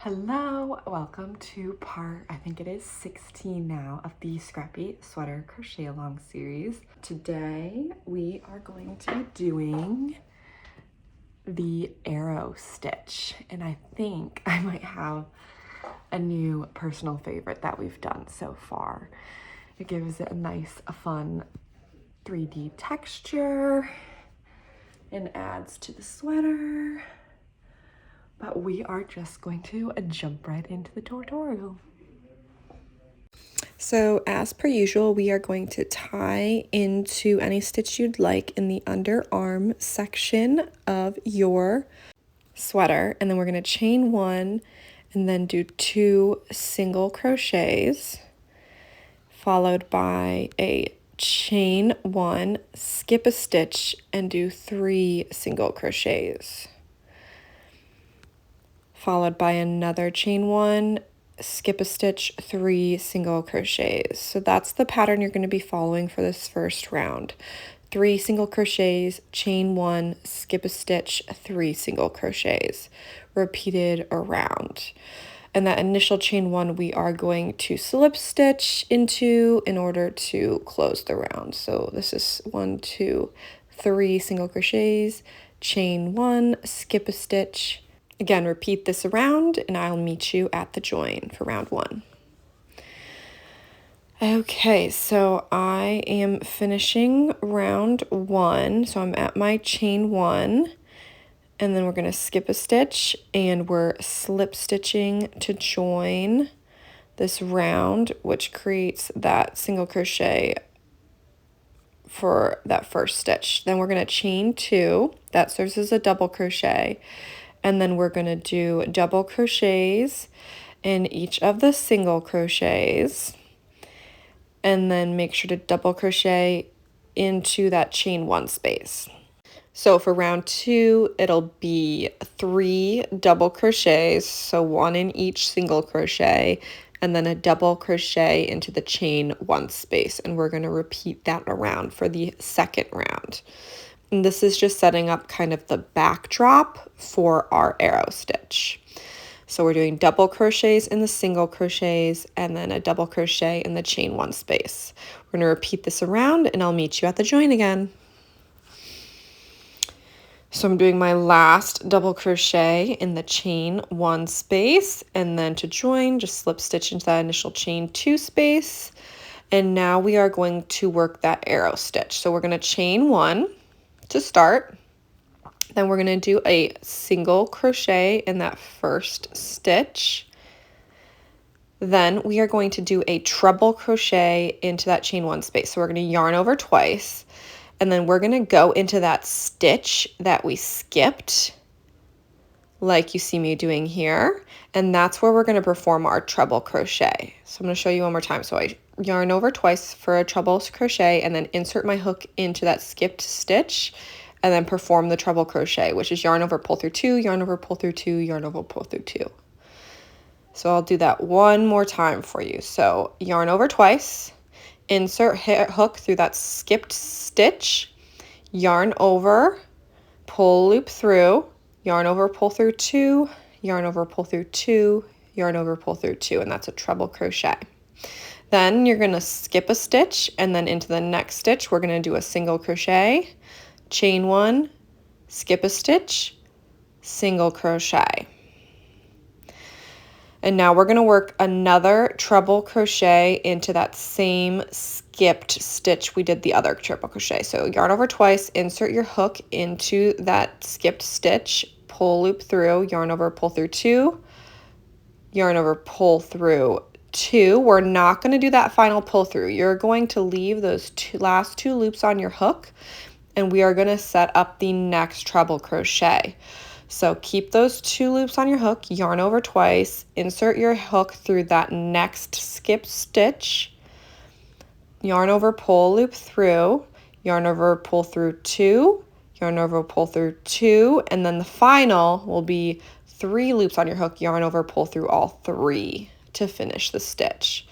Hello, welcome to part, I think it is 16 now, of the Scrappy Sweater Crochet-Along series. Today we are going to be doing the arrow stitch, and I think I might have a new personal favorite that we've done so far. It gives it a nice, fun 3D texture and adds to the sweater. But we are just going to jump right into the tutorial. So as per usual, we are going to tie into any stitch you'd like in the underarm section of your sweater. And then we're going to chain one and then do 2 single crochets, followed by a chain 1, skip a stitch, and do 3 single crochets, followed by another chain 1, skip a stitch, 3 single crochets. So that's the pattern you're going to be following for this first round. 3 single crochets, chain 1, skip a stitch, 3 single crochets, repeated around. And that initial chain 1 we are going to slip stitch into in order to close the round. So this is 1, 2, 3 single crochets, chain 1, skip a stitch. Again, repeat this around and I'll meet you at the join for round 1. Okay, so I am finishing round 1. So I'm at my chain 1, and then we're going to skip a stitch and we're slip stitching to join this round, which creates that single crochet for that first stitch. Then we're going to chain 2, that serves as a double crochet. And then we're going to do double crochets in each of the single crochets, and then make sure to double crochet into that chain 1 space. So for round 2, it'll be 3 double crochets, so 1 in each single crochet, and then a double crochet into the chain 1 space. And we're going to repeat that around for the second round. And this is just setting up kind of the backdrop for our arrow stitch. So we're doing double crochets in the single crochets and then a double crochet in the chain 1 space. We're going to repeat this around and I'll meet you at the join again. So I'm doing my last double crochet in the chain 1 space, and then to join, just slip stitch into that initial chain 2 space. And now we are going to work that arrow stitch. So we're going to chain 1 to start. Then we're going to do a single crochet in that first stitch. Then we are going to do a treble crochet into that chain 1 space. So we're going to yarn over twice, and then we're going to go into that stitch that we skipped, like you see me doing here, and that's where we're going to perform our treble crochet. So I'm going to show you one more time. So I yarn over twice for a treble crochet and then insert my hook into that skipped stitch and then perform the treble crochet, which is yarn over, pull through 2, yarn over, pull through 2, yarn over, pull through 2. So I'll do that one more time for you. So yarn over twice, insert hook through that skipped stitch, yarn over, pull loop through, yarn over, pull through 2, yarn over, pull through 2, yarn over, pull through 2, and that's a treble crochet. Then you're going to skip a stitch, and then into the next stitch we're going to do a single crochet, chain 1, skip a stitch, single crochet. And now we're going to work another treble crochet into that same skipped stitch we did the other treble crochet. So yarn over twice, insert your hook into that skipped stitch, pull loop through, yarn over, pull through 2, yarn over, pull through 2. We're not going to do that final pull through. You're going to leave those last 2 loops on your hook, and we are going to set up the next treble crochet. So keep those 2 loops on your hook, yarn over twice, insert your hook through that next skip stitch, yarn over, pull loop through, yarn over, pull through 2, yarn over, pull through 2, and then the final will be 3 loops on your hook, yarn over, pull through all 3 to finish the stitch.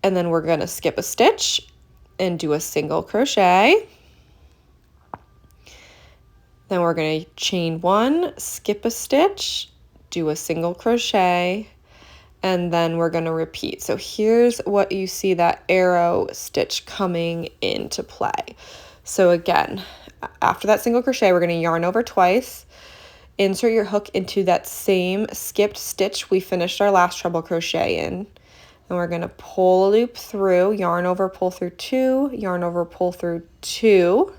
And then we're going to skip a stitch and do a single crochet. Then we're going to chain 1, skip a stitch, do a single crochet, and then we're going to repeat. So here's what you see that arrow stitch coming into play. So again, after that single crochet, we're going to yarn over twice, insert your hook into that same skipped stitch we finished our last treble crochet in, and we're going to pull a loop through, yarn over, pull through 2, yarn over, pull through 2.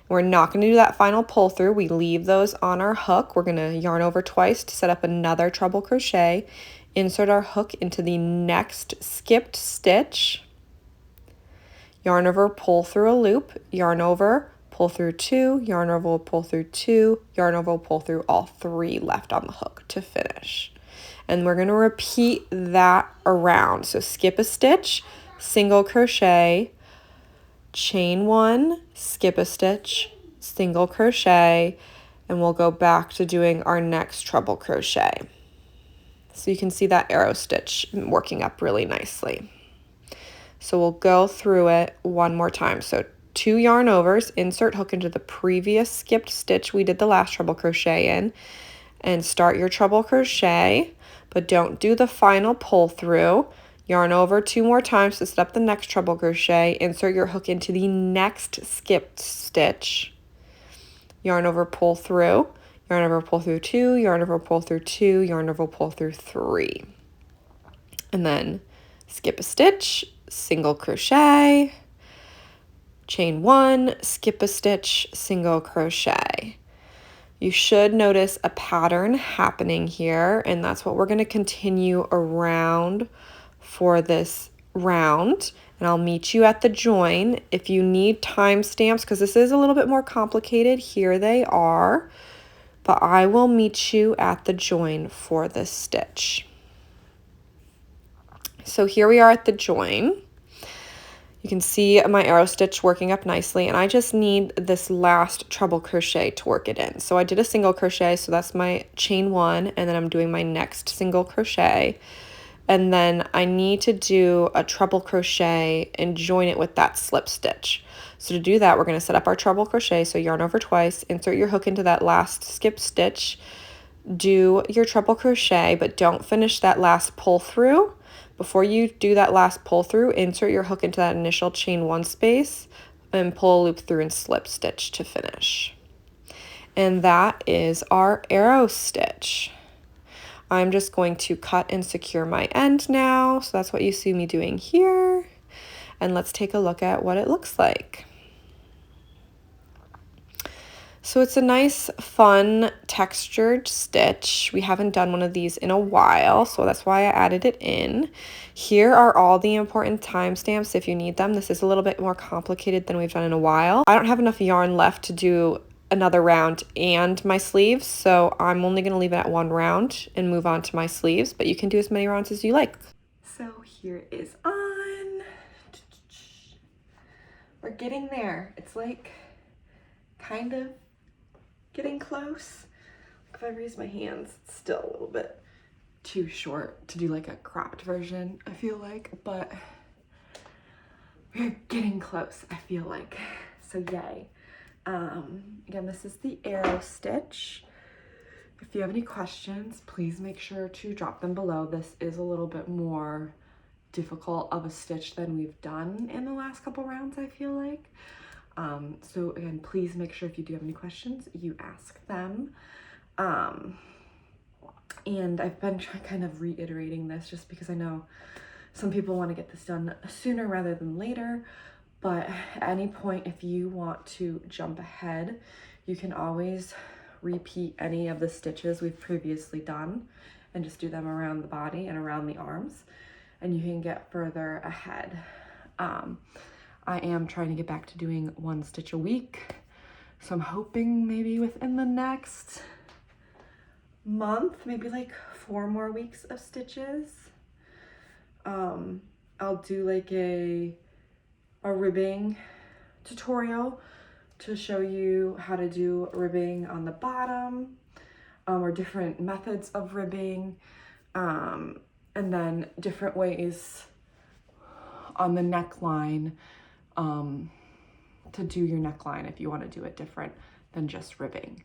We're not going to do that final pull through. We leave those on our hook. We're going to yarn over twice to set up another treble crochet, insert our hook into the next skipped stitch, yarn over, pull through a loop, yarn over, pull through 2, yarn over, pull through 2, yarn over, pull through all 3 left on the hook to finish. And we're going to repeat that around. So skip a stitch, single crochet, chain 1, skip a stitch, single crochet, and we'll go back to doing our next treble crochet. So you can see that arrow stitch working up really nicely. So we'll go through it one more time. So 2 yarn overs, insert hook into the previous skipped stitch we did the last treble crochet in, and start your treble crochet, but don't do the final pull through. Yarn over 2 more times to set up the next treble crochet, insert your hook into the next skipped stitch, yarn over, pull through, yarn over, pull through 2, yarn over, pull through 2, yarn over, pull through 3. And then skip a stitch, single crochet, chain 1, skip a stitch, single crochet. You should notice a pattern happening here, and that's what we're going to continue around for this round. And I'll meet you at the join. If you need timestamps, because this is a little bit more complicated, here they are, but I will meet you at the join for this stitch. So here we are at the join. You can see my arrow stitch working up nicely, and I just need this last treble crochet to work it in. So I did a single crochet, so that's my chain 1, and then I'm doing my next single crochet. And then I need to do a treble crochet and join it with that slip stitch. So to do that, we're going to set up our treble crochet. So yarn over twice, insert your hook into that last skip stitch, do your treble crochet, but don't finish that last pull through. Before you do that last pull through, insert your hook into that initial chain 1 space and pull a loop through and slip stitch to finish. And that is our arrow stitch. I'm just going to cut and secure my end now. So that's what you see me doing here. And let's take a look at what it looks like. So it's a nice, fun, textured stitch. We haven't done one of these in a while, so that's why I added it in. Here are all the important timestamps if you need them. This is a little bit more complicated than we've done in a while. I don't have enough yarn left to do another round and my sleeves, so I'm only going to leave it at 1 round and move on to my sleeves, but you can do as many rounds as you like. So here is on. We're getting there. It's like kind of getting close. If I raise my hands, it's still a little bit too short to do like a cropped version, I feel like, but we're getting close, I feel like, so yay. Again, this is the arrow stitch. If you have any questions, please make sure to drop them below. This is a little bit more difficult of a stitch than we've done in the last couple rounds, I feel like. So again, please make sure if you do have any questions, you ask them. And I've been kind of reiterating this just because I know some people want to get this done sooner rather than later. But at any point, if you want to jump ahead, you can always repeat any of the stitches we've previously done and just do them around the body and around the arms, and you can get further ahead. I am trying to get back to doing 1 stitch a week, so I'm hoping maybe within the next month, maybe like 4 more weeks of stitches. I'll do like a ribbing tutorial to show you how to do ribbing on the bottom, or different methods of ribbing, and then different ways on the neckline to do your neckline if you want to do it different than just ribbing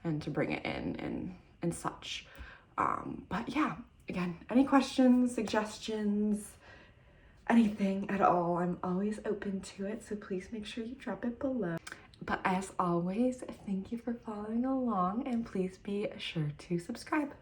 and to bring it in and such. But yeah, again, any questions, suggestions, anything at all, I'm always open to it, so please make sure you drop it below. But as always, thank you for following along, and please be sure to subscribe.